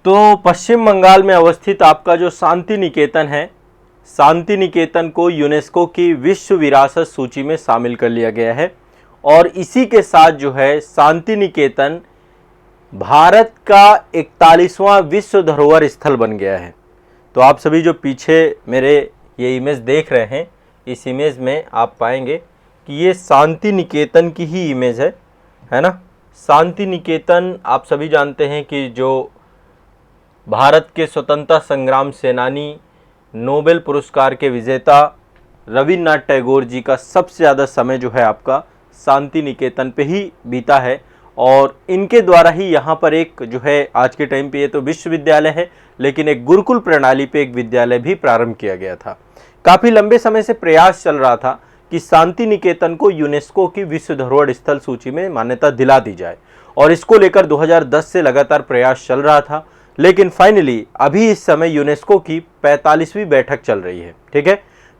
तो पश्चिम बंगाल में अवस्थित आपका जो शांति निकेतन है, शांति निकेतन को यूनेस्को की विश्व विरासत सूची में शामिल कर लिया गया है और इसी के साथ जो है शांति निकेतन भारत का 41वां विश्व धरोहर स्थल बन गया है। तो आप सभी जो पीछे मेरे ये इमेज देख रहे हैं, इस इमेज में आप पाएंगे कि ये शांति निकेतन की ही इमेज है ना। शांति निकेतन आप सभी जानते हैं कि जो भारत के स्वतंत्रता संग्राम सेनानी, नोबेल पुरस्कार के विजेता रविन्द्रनाथ टैगोर जी का सबसे ज़्यादा समय जो है आपका शांति निकेतन पे ही बीता है और इनके द्वारा ही यहाँ पर एक जो है आज के टाइम पे ये तो विश्वविद्यालय है, लेकिन एक गुरुकुल प्रणाली पे एक विद्यालय भी प्रारंभ किया गया था। काफ़ी लंबे समय से प्रयास चल रहा था कि शांति निकेतन को यूनेस्को की विश्व धरोहर स्थल सूची में मान्यता दिला दी जाए और इसको लेकर 2010 से लगातार प्रयास चल रहा था, लेकिन फाइनली अभी इस समय यूनेस्को की 45वीं बैठक चल रही है। ठीक है,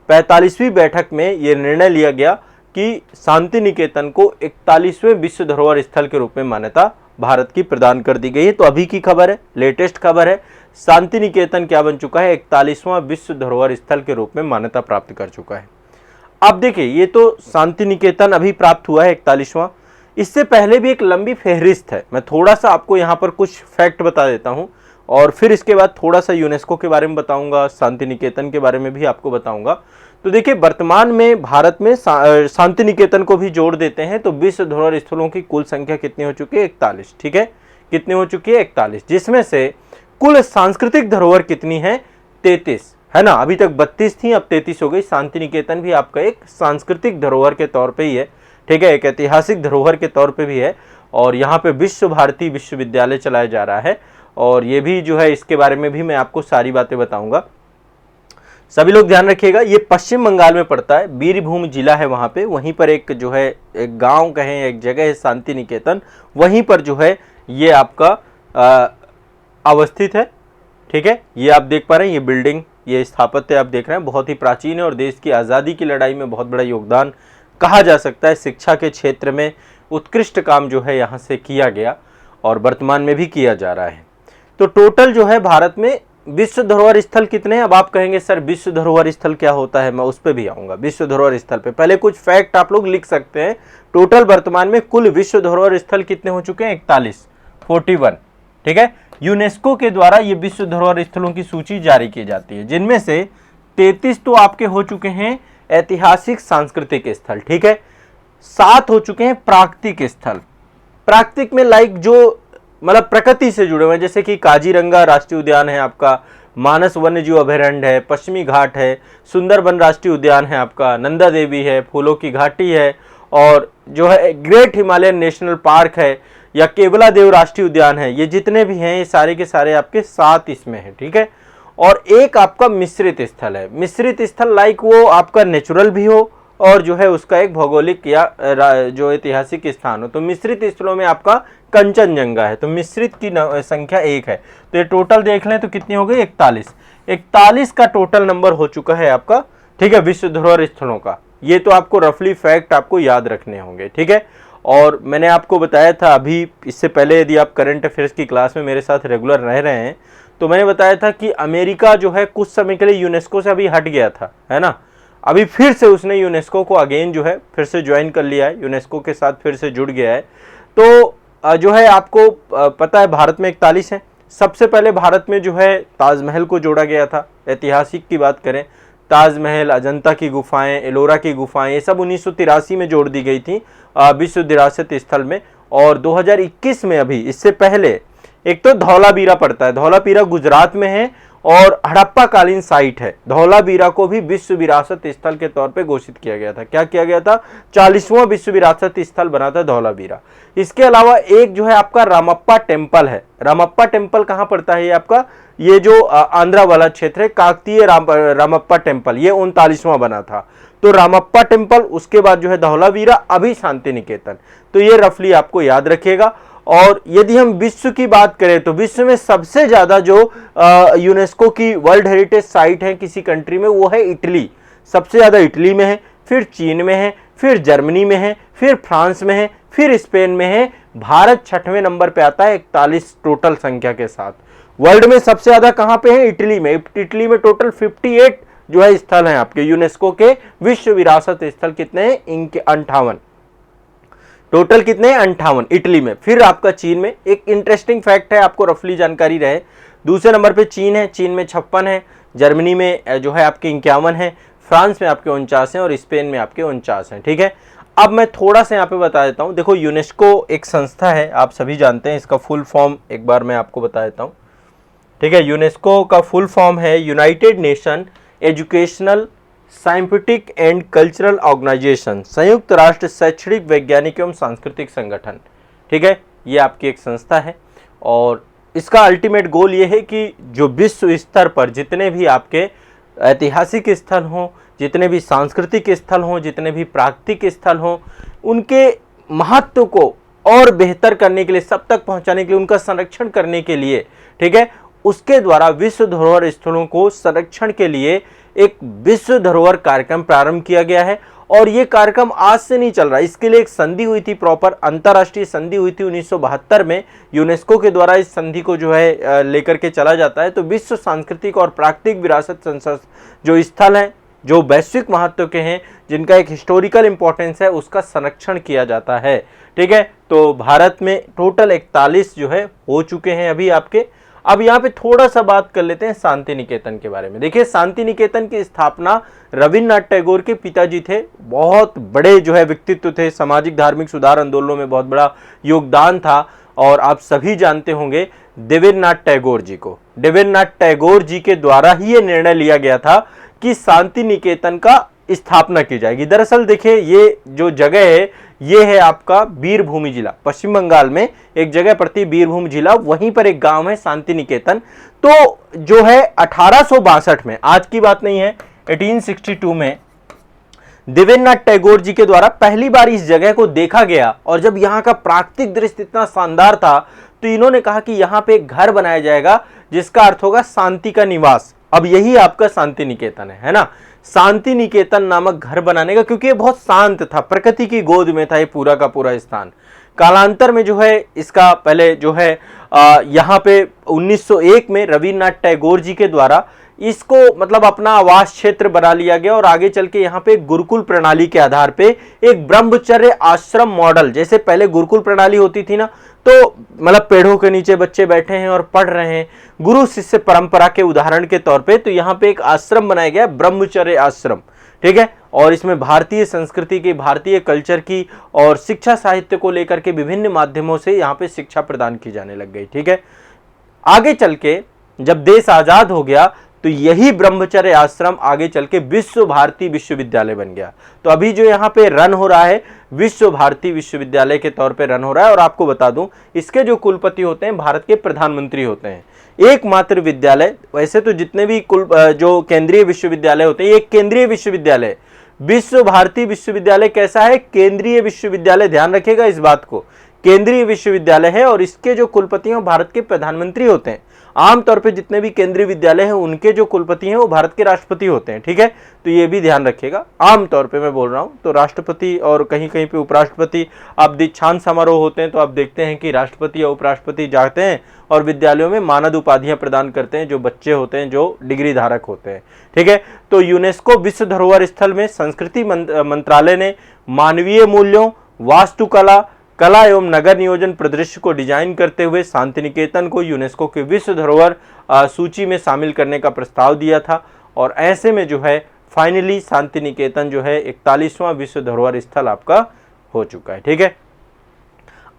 45वीं बैठक में ये निर्णय लिया गया कि शांति निकेतन को 41वें विश्व धरोहर स्थल के रूप में मान्यता भारत की प्रदान कर दी गई है। तो अभी की खबर है, लेटेस्ट खबर है, शांति निकेतन क्या बन चुका है, 41वां विश्व धरोहर स्थल के रूप में मान्यता प्राप्त कर चुका है। अब देखिए, ये तो शांति निकेतन अभी प्राप्त हुआ है 41वां, इससे पहले भी एक लंबी फहरिस्त है। मैं थोड़ा सा आपको यहाँ पर कुछ फैक्ट बता देता हूँ और फिर इसके बाद थोड़ा सा यूनेस्को के बारे में बताऊंगा, शांति निकेतन के बारे में भी आपको बताऊंगा। तो देखिए, वर्तमान में भारत में शांति निकेतन को भी जोड़ देते हैं तो विश्व धरोहर स्थलों की कुल संख्या कितनी हो चुकी है, 41। ठीक है, कितनी हो चुकी है, 41, जिसमें से कुल सांस्कृतिक धरोहर कितनी है, 33 है ना। अभी तक 32 थी, अब 33 हो गई। शांति निकेतन भी आपका एक सांस्कृतिक धरोहर के तौर पे ही है, ठीक है, एक ऐतिहासिक धरोहर के तौर पे भी है और यहाँ पे विश्व भारती विश्वविद्यालय चलाया जा रहा है और ये भी जो है इसके बारे में भी मैं आपको सारी बातें बताऊंगा। सभी लोग ध्यान रखिएगा, ये पश्चिम बंगाल में पड़ता है, बीरभूम जिला है वहाँ पे, वहीं पर एक जो है एक गांव कहें, एक जगह है शांति निकेतन, वहीं पर जो है ये आपका अवस्थित है। ठीक है, ये आप देख पा रहे हैं, ये बिल्डिंग, ये स्थापत्य आप देख रहे हैं, बहुत ही प्राचीन है और देश की आज़ादी की लड़ाई में बहुत बड़ा योगदान कहा जा सकता है। शिक्षा के क्षेत्र में उत्कृष्ट काम जो है यहाँ से किया गया और वर्तमान में भी किया जा रहा है। तो टोटल जो है भारत में विश्व धरोहर स्थल कितने हैं। अब आप कहेंगे सर विश्व धरोहर स्थल क्या होता है, मैं उस पर भी आऊँगा। विश्व धरोहर स्थल पे पहले कुछ फैक्ट आप लोग लिख सकते हैं। टोटल वर्तमान में कुल विश्व धरोहर स्थल कितने हो चुके हैं, 41। ठीक है, यूनेस्को के द्वारा ये विश्व धरोहर स्थलों की सूची जारी की जाती है, जिनमें से 33 तो आपके हो चुके हैं ऐतिहासिक सांस्कृतिक स्थल। ठीक है, 7 हो चुके हैं प्राकृतिक स्थल। प्राकृतिक में लाइक जो मतलब प्रकृति से जुड़े हुए हैं, जैसे कि काजीरंगा राष्ट्रीय उद्यान है आपका, मानस वन्यजीव अभयारण्य है, पश्चिमी घाट है, सुंदरबन राष्ट्रीय उद्यान है आपका, नंदा देवी है, फूलों की घाटी है और जो है ग्रेट हिमालयन नेशनल पार्क है या केवला देव राष्ट्रीय उद्यान है। ये जितने भी हैं ये सारे के सारे आपके 7 इसमें है। ठीक है, और एक आपका मिश्रित स्थल है। मिश्रित स्थल लाइक वो आपका नेचुरल भी हो और जो है उसका एक भौगोलिक या जो ऐतिहासिक स्थान हो। तो मिश्रित स्थलों में आपका कंचनजंगा है, तो मिश्रित की संख्या 1 है। तो ये टोटल देख लें तो कितनी हो गई, 41 का टोटल नंबर हो चुका है आपका। ठीक है, विश्व धरोहर स्थलों का। ये तो आपको रफली फैक्ट आपको याद रखने होंगे। ठीक है, और मैंने आपको बताया था अभी इससे पहले, यदि आप करंट अफेयर्स की क्लास में मेरे साथ रेगुलर रह रहे हैं तो मैंने बताया था कि अमेरिका जो है कुछ समय के लिए यूनेस्को से अभी हट गया था, है ना। अभी फिर से उसने यूनेस्को को अगेन जो है फिर से ज्वाइन कर लिया है, यूनेस्को के साथ फिर से जुड़ गया है। तो जो है आपको पता है भारत में 41 है। सबसे पहले भारत में जो है ताजमहल को जोड़ा गया था। ऐतिहासिक की बात करें, ताजमहल, अजंता की गुफाएं, एलोरा की गुफाएं, ये सब 1983 में जोड़ दी गई थी विश्व विरासत स्थल में। और 2021 में अभी इससे पहले एक तो धौलावीरा पड़ता है, धौलावीरा गुजरात में है और हड़प्पा कालीन साइट है। धौलावीरा को भी विश्व विरासत स्थल के तौर पे घोषित किया गया था। क्या किया गया था, 40वां विश्व विरासत स्थल बना था धौलावीरा। इसके अलावा एक जो है आपका रामप्पा टेम्पल है। रामप्पा टेम्पल कहाँ पड़ता है, ये आपका ये जो आंध्रा वाला क्षेत्र है, काकतीय रामप्पा टेम्पल, ये 39वां बना था। तो रामप्पा टेम्पल, उसके बाद जो है धौलावीरा, अभी शांति निकेतन। तो ये रफली आपको याद रखिएगा। और यदि हम विश्व की बात करें तो विश्व में सबसे ज्यादा जो यूनेस्को की वर्ल्ड हेरिटेज साइट है किसी कंट्री में, वो है इटली। सबसे ज्यादा इटली में है, फिर चीन में है, फिर जर्मनी में है, फिर फ्रांस में है, फिर स्पेन में है, भारत 6वें नंबर पे आता है 41 टोटल संख्या के साथ। वर्ल्ड में सबसे ज्यादा कहां पे है? इटली में। इटली में टोटल 58 जो है स्थल हैं आपके यूनेस्को के विश्व विरासत स्थल। कितने हैं? इनके 58 टोटल। कितने? 58 इटली में। फिर आपका चीन में, एक इंटरेस्टिंग फैक्ट है, आपको रफली जानकारी रहे, दूसरे नंबर पे चीन है, चीन में 56 है, जर्मनी में जो है आपके 51 है, फ्रांस में आपके 49 हैं और स्पेन में आपके 49 हैं। ठीक है, अब मैं थोड़ा सा यहाँ पे बता देता हूँ। देखो, यूनेस्को एक संस्था है, आप सभी जानते हैं, इसका फुल फॉर्म एक बार मैं आपको बता देता हूँ। ठीक है, यूनेस्को का फुल फॉर्म है united nation educational scientific and cultural organization, संयुक्त राष्ट्र शैक्षणिक वैज्ञानिक एवं सांस्कृतिक संगठन। ठीक है, ये आपकी एक संस्था है और इसका अल्टीमेट गोल ये है कि जो विश्व स्तर पर जितने भी आपके ऐतिहासिक स्थल हों, जितने भी सांस्कृतिक स्थल हों, जितने भी प्राकृतिक स्थल हों, उनके महत्व को और बेहतर करने के लिए, सब तक पहुंचाने के लिए, उनका संरक्षण करने के लिए, ठीक है, उसके द्वारा विश्व धरोहर स्थलों को संरक्षण के लिए एक विश्व धरोहर कार्यक्रम प्रारंभ किया गया है। और ये कार्यक्रम आज से नहीं चल रहा, इसके लिए एक संधि हुई थी, प्रॉपर अंतर्राष्ट्रीय संधि हुई थी 1972 में। यूनेस्को के द्वारा इस संधि को जो है लेकर के चला जाता है। तो विश्व सांस्कृतिक और प्राकृतिक विरासत संसद जो स्थल हैं, जो वैश्विक महत्व के हैं, जिनका एक हिस्टोरिकल इंपॉर्टेंस है, उसका संरक्षण किया जाता है। ठीक है, तो भारत में टोटल 41 जो है हो चुके हैं अभी आपके। अब यहाँ पे थोड़ा सा बात कर लेते हैं शांति निकेतन के बारे में। देखिए, शांति निकेतन की स्थापना रविन्द्रनाथ टैगोर के पिताजी थे, बहुत बड़े जो है व्यक्तित्व थे, सामाजिक धार्मिक सुधार आंदोलनों में बहुत बड़ा योगदान था। और आप सभी जानते होंगे देवेंद्रनाथ टैगोर जी को। देवेंद्रनाथ टैगोर जी के द्वारा ही ये निर्णय लिया गया था कि शांति निकेतन का स्थापना की जाएगी। दरअसल देखिए, ये जो जगह है, ये है आपका वीरभूमि जिला, पश्चिम बंगाल में एक जगह पड़ती है वीरभूमि जिला, वहीं पर एक गांव है शांति निकेतन। तो जो है 1862 में, आज की बात नहीं है, 1862 में देवेंद्रनाथ टैगोर जी के द्वारा पहली बार इस जगह को देखा गया। और जब यहाँ का प्राकृतिक दृश्य इतना शानदार था, तो इन्होंने कहा कि यहाँ पे एक घर बनाया जाएगा जिसका अर्थ होगा शांति का निवास। अब यही आपका शांति निकेतन है ना, शांति निकेतन नामक घर बनाने का, क्योंकि ये बहुत शांत था, प्रकृति की गोद में था ये पूरा का पूरा स्थान। कालांतर में जो है इसका पहले जो है यहाँ पे 1901 में रविन्द्रनाथ टैगोर जी के द्वारा इसको मतलब अपना आवास क्षेत्र बना लिया गया। और आगे चल के यहाँ पे गुरुकुल प्रणाली के आधार पे एक ब्रह्मचर्य आश्रम मॉडल, जैसे पहले गुरुकुल प्रणाली होती थी ना, तो मतलब पेड़ों के नीचे बच्चे बैठे हैं और पढ़ रहे हैं, गुरु शिष्य परंपरा के उदाहरण के तौर पे, तो यहाँ पे एक आश्रम बनाया गया, ब्रह्मचर्य आश्रम। ठीक है, और इसमें भारतीय संस्कृति की, भारतीय कल्चर की और शिक्षा साहित्य को लेकर के विभिन्न माध्यमों से यहाँ पे शिक्षा प्रदान की जाने लग गई। ठीक है, आगे चल के जब देश आजाद हो गया, तो यही ब्रह्मचर्य आश्रम आगे चल के विश्व भारती विश्वविद्यालय बन गया। तो अभी जो यहाँ पे रन हो रहा है, विश्व भारती विश्वविद्यालय के तौर पे रन हो रहा है। और आपको बता दूं, इसके जो कुलपति होते हैं भारत के प्रधानमंत्री होते हैं। एकमात्र विद्यालय, वैसे तो जितने भी जो केंद्रीय विश्वविद्यालय होते हैं, एक केंद्रीय विश्वविद्यालय, विश्व भारती विश्वविद्यालय कैसा है? केंद्रीय विश्वविद्यालय, ध्यान रखिएगा इस बात को, केंद्रीय विश्वविद्यालय है। और इसके जो कुलपति हैं भारत के प्रधानमंत्री होते हैं। आमतौर पे जितने भी केंद्रीय विद्यालय हैं उनके जो कुलपति हैं वो भारत के राष्ट्रपति होते हैं। ठीक है, तो ये भी ध्यान रखिएगा, आमतौर पे मैं बोल रहा हूँ। तो राष्ट्रपति और कहीं कहीं पे उपराष्ट्रपति, आप दीक्षांत समारोह होते हैं तो आप देखते हैं कि राष्ट्रपति या उपराष्ट्रपति जाते हैं और विद्यालयों में मानद उपाधियां प्रदान करते हैं जो बच्चे होते हैं, जो डिग्री धारक होते हैं। ठीक है, तो यूनेस्को विश्व धरोहर स्थल में संस्कृति मंत्रालय ने मानवीय मूल्यों, वास्तुकला, कला एवं नगर नियोजन परिदृश्य को डिजाइन करते हुए शांति निकेतन को यूनेस्को के विश्व धरोहर सूची में शामिल करने का प्रस्ताव दिया था। और ऐसे में जो है फाइनली शांति निकेतन जो है 41वां विश्व धरोहर स्थल आपका हो चुका है। ठीक है,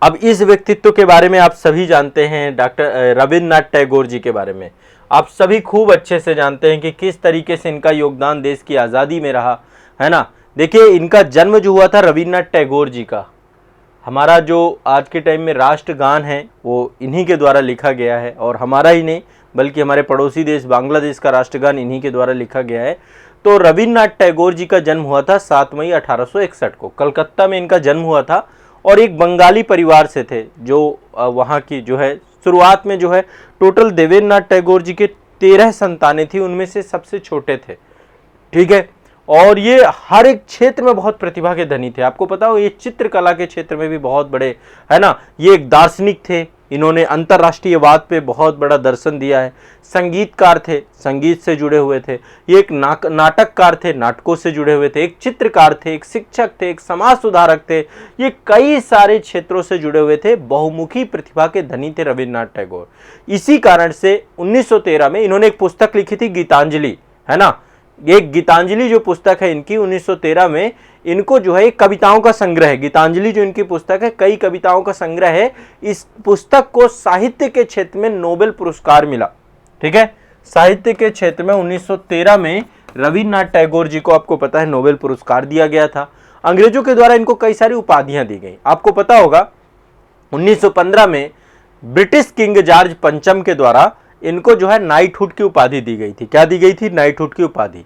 अब इस व्यक्तित्व के बारे में आप सभी जानते हैं, डॉक्टर रविन्द्रनाथ टैगोर जी के बारे में आप सभी खूब अच्छे से जानते हैं कि किस तरीके से इनका योगदान देश की आज़ादी में रहा है ना। देखिए, इनका जन्म जो हुआ था रविन्द्रनाथ टैगोर जी का, हमारा जो आज के टाइम में राष्ट्रगान है वो इन्हीं के द्वारा लिखा गया है। और हमारा ही नहीं बल्कि हमारे पड़ोसी देश बांग्लादेश का राष्ट्रगान इन्हीं के द्वारा लिखा गया है। तो रविन्द्रनाथ टैगोर जी का जन्म हुआ था 7 मई 1861 को, कलकत्ता में इनका जन्म हुआ था। और एक बंगाली परिवार से थे, जो वहाँ की जो है शुरुआत में जो है टोटल देवेंद्रनाथ टैगोर जी के 13 संतानें थी, उनमें से सबसे छोटे थे। ठीक है, और ये हर एक क्षेत्र में बहुत प्रतिभा के धनी थे। आपको पता हो ये चित्रकला के क्षेत्र में भी बहुत बड़े, है ना, ये एक दार्शनिक थे, इन्होंने अंतर्राष्ट्रीयवाद पे बहुत बड़ा दर्शन दिया है। संगीतकार थे, संगीत से जुड़े हुए थे। ये एक नाटककार थे, नाटकों से जुड़े हुए थे। एक चित्रकार थे, एक शिक्षक थे, एक समाज सुधारक थे। ये कई सारे क्षेत्रों से जुड़े हुए थे। बहुमुखी प्रतिभा के धनी थे रविन्द्रनाथ टैगोर। इसी कारण से 1913 में इन्होंने एक पुस्तक लिखी थी गीतांजलि, है ना। एक गीतांजलि जो पुस्तक है इनकी 1913 में, इनको जो है कविताओं का संग्रह है। गीतांजलि जो इनकी पुस्तक है कई कविताओं का संग्रह है। इस पुस्तक को साहित्य के क्षेत्र में नोबेल पुरस्कार मिला। ठीक है, साहित्य के क्षेत्र में 1913 में रविन्द्रनाथ टैगोर जी को, आपको पता है, नोबेल पुरस्कार दिया गया था। अंग्रेजों के द्वारा इनको कई सारी उपाधियां दी गई। आपको पता होगा 1915 में ब्रिटिश किंग जॉर्ज पंचम के द्वारा इनको जो है नाइटहुड की उपाधि दी गई थी। क्या दी गई थी? नाइटहुड की उपाधि।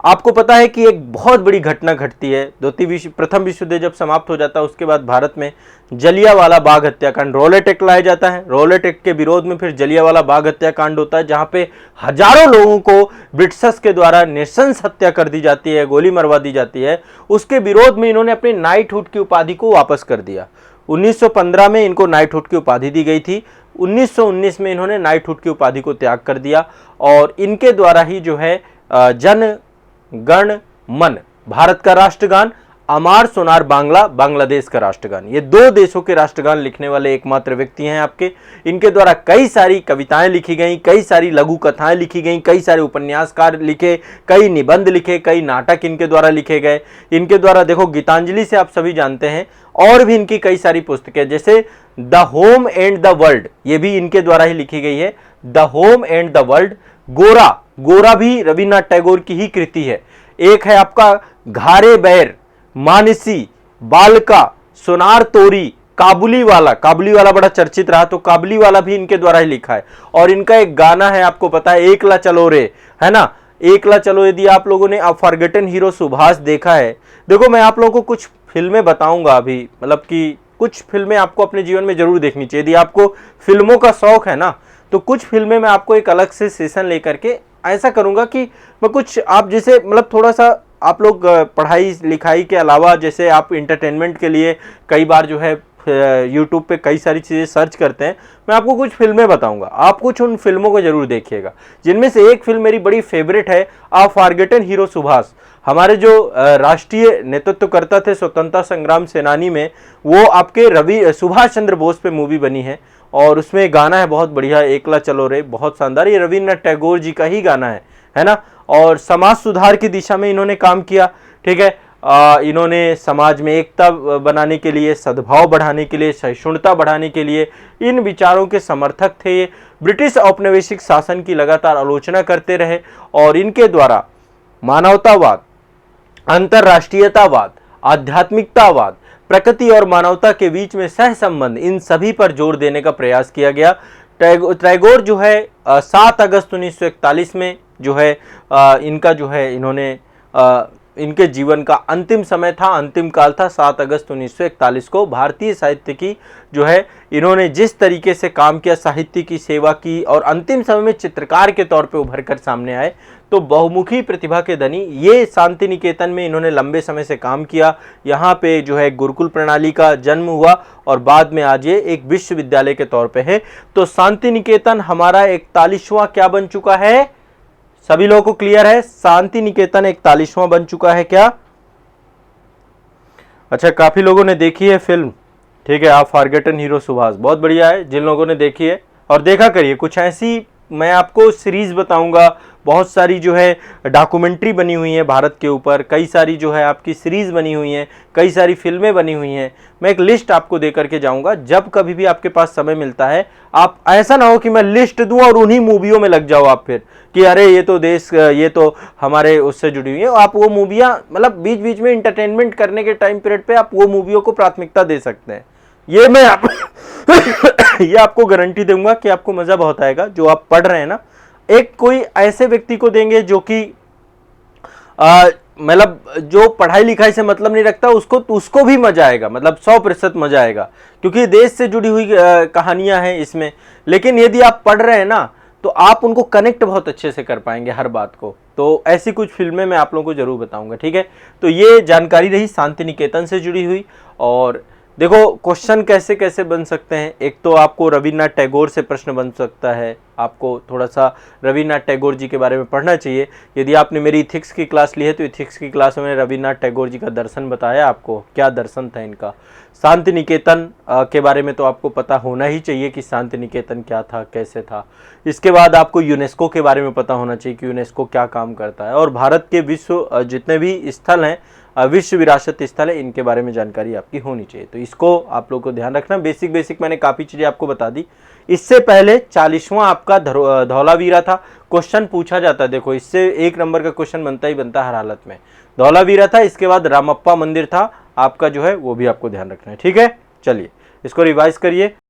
आपको पता है कि एक बहुत बड़ी घटना घटती है। प्रथम विश्व युद्ध जब समाप्त हो जाता है उसके बाद भारत में जलियांवाला बाग हत्याकांड, रॉलेट एक्ट लाया जाता है। रॉलेट एक्ट के विरोध में फिर जलियांवाला बाग हत्याकांड होता है, जहां पे हजारों लोगों को ब्रिटिशर्स के द्वारा नृशंस हत्या कर दी जाती है, गोली मरवा दी जाती है। उसके विरोध में इन्होंने अपनी नाइटहुड की उपाधि को वापस कर दिया। 1915 में इनको नाइटहुड की उपाधि दी गई थी। 1919 में इन्होंने नाइटहुड की उपाधि को त्याग कर दिया और इनके द्वारा ही जो है जन गण मन, भारत का राष्ट्रगान, अमार सोनार बांग्ला, बांग्लादेश का राष्ट्रगान, ये दो देशों के राष्ट्रगान लिखने वाले एकमात्र व्यक्ति हैं आपके। इनके द्वारा कई सारी कविताएं लिखी गई, कई सारी लघु कथाएं लिखी गई, कई सारे उपन्यासकार लिखे, कई निबंध लिखे, कई नाटक इनके द्वारा लिखे गए। इनके द्वारा देखो गीतांजलि से आप सभी जानते हैं, और भी इनकी कई सारी पुस्तकें, जैसे the home and the world, ये भी इनके द्वारा ही लिखी गई है। The home and the world. गोरा, गोरा भी रविन्द्रनाथ टैगोर की ही कृति है। एक है आपका घारे बैर, मानसी, बालका, सोनार तोरी, काबुली वाला। काबुली वाला बड़ा चर्चित रहा, तो काबुली वाला भी इनके द्वारा ही लिखा है। और इनका एक गाना है, आपको पता है, एकला चलो रे, है ना। एकला चलो, यदि आप लोगों ने फॉरगेटन हीरो सुभाष देखा है, देखो मैं आप लोगों को कुछ फिल्में बताऊंगा अभी, मतलब कि कुछ फिल्में आपको अपने जीवन में जरूर देखनी चाहिए। यदि आपको फिल्मों का शौक है ना, तो कुछ फिल्में मैं आपको एक अलग से सेशन लेकर के ऐसा करूंगा कि मैं कुछ, आप जैसे मतलब थोड़ा सा आप लोग पढ़ाई लिखाई के अलावा जैसे आप इंटरटेनमेंट के लिए कई बार जो है यूट्यूब पे कई सारी चीज़ें सर्च करते हैं, मैं आपको कुछ फिल्में बताऊंगा, आप कुछ उन फिल्मों को जरूर देखिएगा। जिनमें से एक फिल्म मेरी बड़ी फेवरेट है, आ फॉरगेटन हीरो सुभाष। हमारे जो राष्ट्रीय नेतृत्वकर्ता थे, स्वतंत्रता संग्राम सेनानी में, वो आपके सुभाष चंद्र बोस पे मूवी बनी है और उसमें गाना है बहुत बढ़िया, एकला चलो रे, बहुत शानदार। ये रविन्द्रनाथ टैगोर जी का ही गाना है ना। और समाज सुधार की दिशा में इन्होंने काम किया। ठीक है, इन्होंने समाज में एकता बनाने के लिए, सद्भाव बढ़ाने के लिए, सहिष्णुता बढ़ाने के लिए इन विचारों के समर्थक थे। ये ब्रिटिश औपनिवेशिक शासन की लगातार आलोचना करते रहे और इनके द्वारा मानवतावाद, अंतरराष्ट्रीयतावाद, आध्यात्मिकतावाद, प्रकृति और मानवता के बीच में सह संबंध, इन सभी पर जोर देने का प्रयास किया गया। टैगोर जो है 7 अगस्त 1941 में जो है इनका जो है इन्होंने इनके जीवन का अंतिम समय था, अंतिम काल था। 7 अगस्त 1941 को भारतीय साहित्य की जो है इन्होंने जिस तरीके से काम किया, साहित्य की सेवा की और अंतिम समय में चित्रकार के तौर पे उभर कर सामने आए। तो बहुमुखी प्रतिभा के धनी ये शांति निकेतन में इन्होंने लंबे समय से काम किया। यहाँ पे जो है गुरुकुल प्रणाली का जन्म हुआ और बाद में आज ये एक विश्वविद्यालय के तौर पे है। तो शांति निकेतन हमारा 41वां क्या बन चुका है? सभी लोगों को क्लियर है? शांति निकेतन 41वां बन चुका है क्या? अच्छा, काफी लोगों ने देखी है फिल्म। ठीक है, आप फॉरगेटन हीरो सुभाष, बहुत बढ़िया है। जिन लोगों ने देखी है और देखा करिए, कुछ ऐसी मैं आपको सीरीज बताऊंगा, बहुत सारी जो है डॉक्यूमेंट्री बनी हुई है भारत के ऊपर, कई सारी जो है आपकी सीरीज बनी हुई हैं, कई सारी फिल्में बनी हुई हैं। मैं एक लिस्ट आपको दे करके जाऊंगा, जब कभी भी आपके पास समय मिलता है, आप ऐसा ना हो कि मैं लिस्ट दूं और उन्हीं मूवियों में लग जाओ आप फिर कि अरे ये तो देश, ये तो हमारे उससे जुड़ी हुई है। आप वो मूवियाँ मतलब बीच बीच में इंटरटेनमेंट करने के टाइम पीरियड पे आप वो मूवियों को प्राथमिकता दे सकते हैं। ये मैं आप ये आपको गारंटी दूंगा कि आपको मजा बहुत आएगा। जो आप पढ़ रहे हैं ना, एक कोई ऐसे व्यक्ति को देंगे जो कि मतलब जो पढ़ाई लिखाई से मतलब नहीं रखता, उसको भी मजा आएगा, मतलब 100% मजा आएगा, क्योंकि देश से जुड़ी हुई कहानियां हैं इसमें। लेकिन यदि आप पढ़ रहे हैं ना, तो आप उनको कनेक्ट बहुत अच्छे से कर पाएंगे हर बात को। तो ऐसी कुछ फिल्में मैं आप लोगों को जरूर बताऊंगा, ठीक है। तो ये जानकारी रही शांति निकेतन से जुड़ी हुई। और देखो क्वेश्चन कैसे कैसे बन सकते हैं, एक तो आपको रविन्द्रनाथ टैगोर से प्रश्न बन सकता है, आपको थोड़ा सा रविन्द्रनाथ टैगोर जी के बारे में पढ़ना चाहिए। यदि आपने मेरी इथिक्स की क्लास ली है तो इथिक्स की क्लास में रविन्द्रनाथ टैगोर जी का दर्शन बताया, आपको क्या दर्शन था इनका। शांति निकेतन के बारे में तो आपको पता होना ही चाहिए कि शांति निकेतन क्या था, कैसे था। इसके बाद आपको यूनेस्को के बारे में पता होना चाहिए कि यूनेस्को क्या काम करता है, और भारत के विश्व जितने भी स्थल हैं, विश्व विरासत स्थल है, इनके बारे में जानकारी आपकी होनी चाहिए। तो इसको आप लोग को ध्यान रखना। बेसिक मैंने काफ़ी चीज़ें आपको बता दी। इससे पहले 40वां आपका धौलावीरा था, क्वेश्चन पूछा जाता है। देखो इससे 1 नंबर का क्वेश्चन बनता ही बनता है हर हालत में। धौलावीरा था, इसके बाद रामप्पा मंदिर था आपका जो है, वो भी आपको ध्यान रखना है, ठीक है। चलिए इसको रिवाइज करिए।